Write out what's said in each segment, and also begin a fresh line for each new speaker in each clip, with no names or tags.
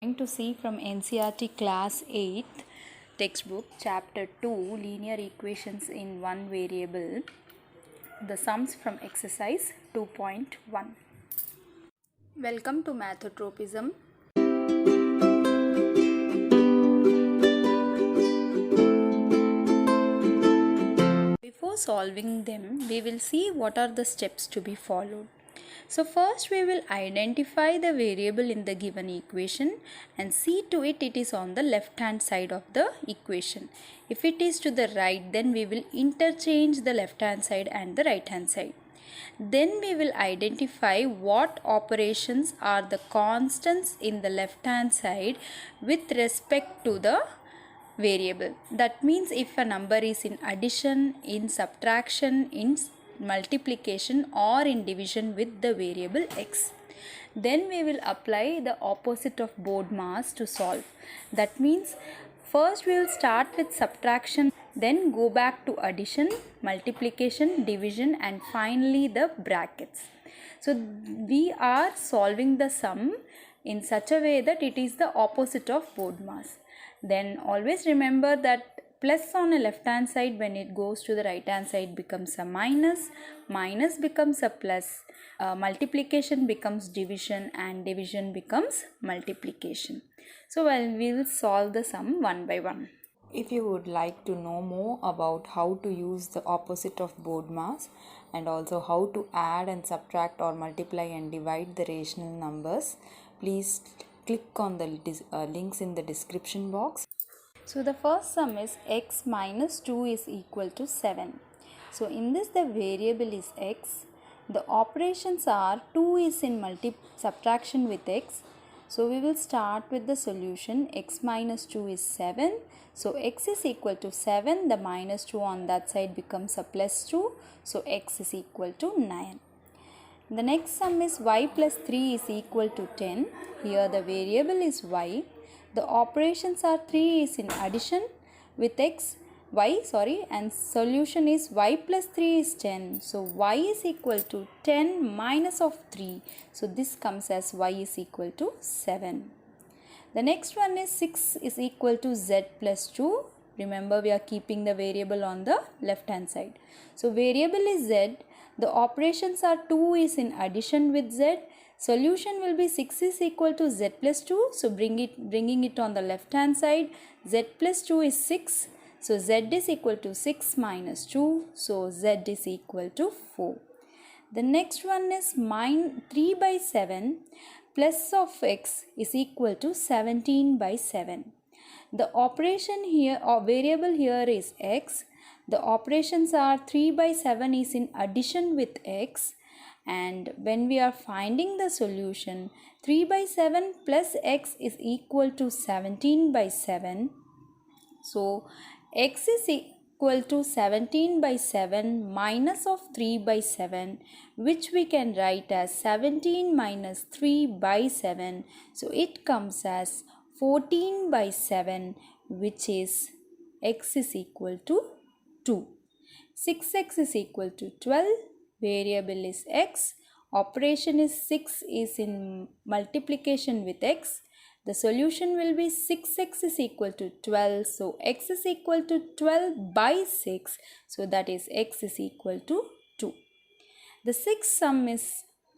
going to see from NCERT Class 8th textbook, Chapter 2, Linear Equations in One Variable, the sums from exercise 2.1. Welcome to Mathotropism. Before solving them, we will see what are the steps to be followed. So first we will identify the variable in the given equation and see to it is on the left hand side of the equation. If it is to the right, then we will interchange the left hand side and the right hand side. Then we will identify what operations are the constants in the left hand side with respect to the variable. That means if a number is in addition, in subtraction, in multiplication or in division with the variable x. Then we will apply the opposite of BODMAS to solve. That means first we will start with subtraction, then go back to addition, multiplication, division and finally the brackets. So we are solving the sum in such a way that it is the opposite of BODMAS. Then always remember that plus on a left hand side, when it goes to the right hand side, becomes a minus, minus becomes a plus, multiplication becomes division and division becomes multiplication. So we will solve the sum one by one.
If you would like to know more about how to use the opposite of BODMAS and also how to add and subtract or multiply and divide the rational numbers, please click on the links in the description box.
So the first sum is x minus 2 is equal to 7. So in this the variable is x. The operations are 2 is in subtraction with x. So we will start with the solution. X minus 2 is 7. So x is equal to 7. The minus 2 on that side becomes a plus 2. So x is equal to 9. The next sum is y plus 3 is equal to 10. Here the variable is y. The operations are 3 is in addition with and solution is y plus 3 is 10. So y is equal to 10 minus of 3. So this comes as y is equal to 7. The next one is 6 is equal to z plus 2. Remember we are keeping the variable on the left hand side. So variable is z. The operations are 2 is in addition with z. Solution will be 6 is equal to z plus 2. So bringing it on the left hand side. Z plus 2 is 6. So z is equal to 6 minus 2. So z is equal to 4. The next one is 3 by 7 plus of x is equal to 17 by 7. The operation here or variable here is x. The operations are 3 by 7 is in addition with x. And when we are finding the solution, 3 by 7 plus x is equal to 17 by 7. So x is equal to 17 by 7 minus of 3 by 7, which we can write as 17 minus 3 by 7. So it comes as 14 by 7, which is x is equal to 2. 6x is equal to 12. Variable is x. Operation is 6 is in multiplication with x. The solution will be 6x is equal to 12. So x is equal to 12 by 6. So that is x is equal to 2. The sixth sum is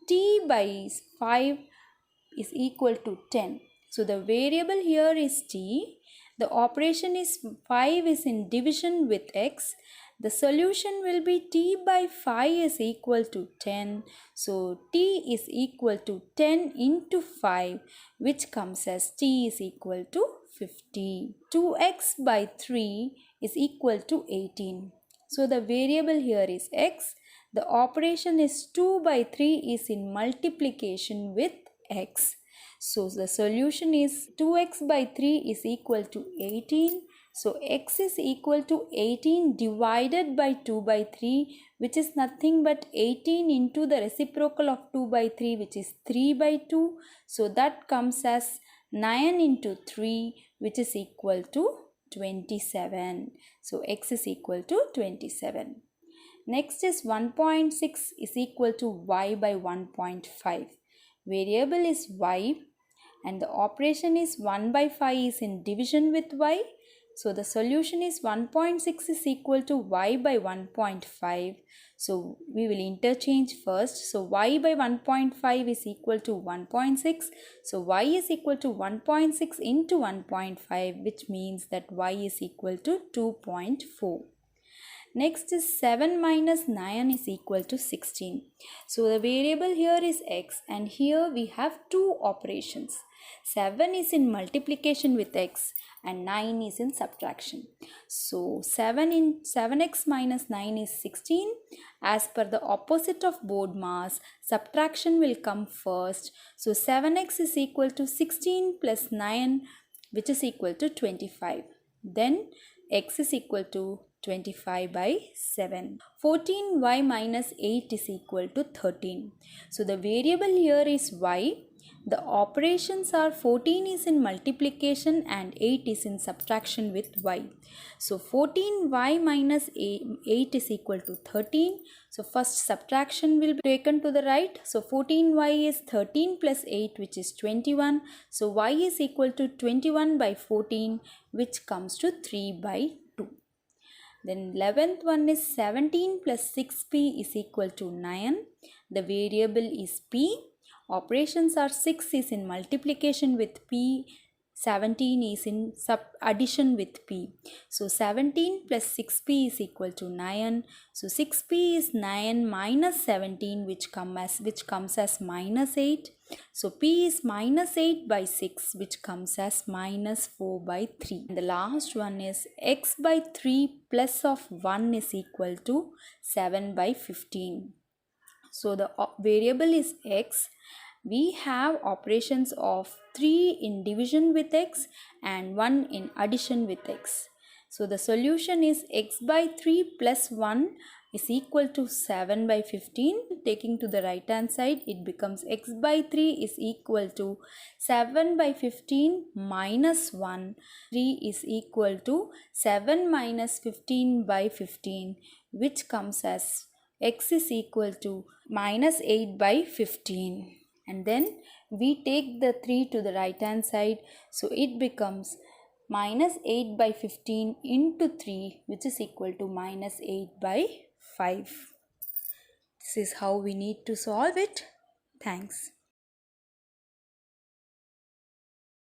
t by 5 is equal to 10. So the variable here is t. The operation is 5 is in division with x. The solution will be t by 5 is equal to 10. So t is equal to 10 into 5, which comes as t is equal to 50. 2x by 3 is equal to 18. So the variable here is x. The operation is 2 by 3 is in multiplication with x. So the solution is 2x by 3 is equal to 18. So x is equal to 18 divided by 2 by 3, which is nothing but 18 into the reciprocal of 2 by 3, which is 3 by 2. So that comes as 9 into 3, which is equal to 27. So x is equal to 27. Next is 1.6 is equal to y by 1.5. Variable is y. and the operation is 1 by 5 is in division with y. So the solution is 1.6 is equal to y by 1.5. So we will interchange first. So y by 1.5 is equal to 1.6. So y is equal to 1.6 into 1.5, which means that y is equal to 2.4. Next is 7 minus 9 is equal to 16. So the variable here is x, and here we have two operations. 7 is in multiplication with x and 9 is in subtraction. So 7x minus 9 is 16. As per the opposite of BODMAS, subtraction will come first. So 7x is equal to 16 plus 9, which is equal to 25. Then x is equal to 25 by 7. 14y minus 8 is equal to 13. So the variable here is y. The operations are 14 is in multiplication and 8 is in subtraction with y. So 14y minus 8 is equal to 13. So first subtraction will be taken to the right. So 14y is 13 plus 8, which is 21. So y is equal to 21 by 14, which comes to 3 by 2. Then 11th one is 17 plus 6p is equal to 9. The variable is p. Operations are 6 is in multiplication with p, 17 is in addition with p. So 17 plus 6p is equal to 9. So 6p is 9 minus 17, which comes as minus 8. So p is minus 8 by 6, which comes as minus 4 by 3. And the last one is x by 3 plus of 1 is equal to 7 by 15. So the variable is x. We have operations of 3 in division with x and 1 in addition with x. So the solution is x by 3 plus 1 is equal to 7 by 15. Taking to the right hand side, it becomes x by 3 is equal to 7 by 15 minus 1. 3 is equal to 7 minus 15 by 15, which comes as x is equal to minus 8 by 15. And then we take the 3 to the right hand side. So it becomes minus 8 by 15 into 3, which is equal to minus 8 by 5. This is how we need to solve it. Thanks.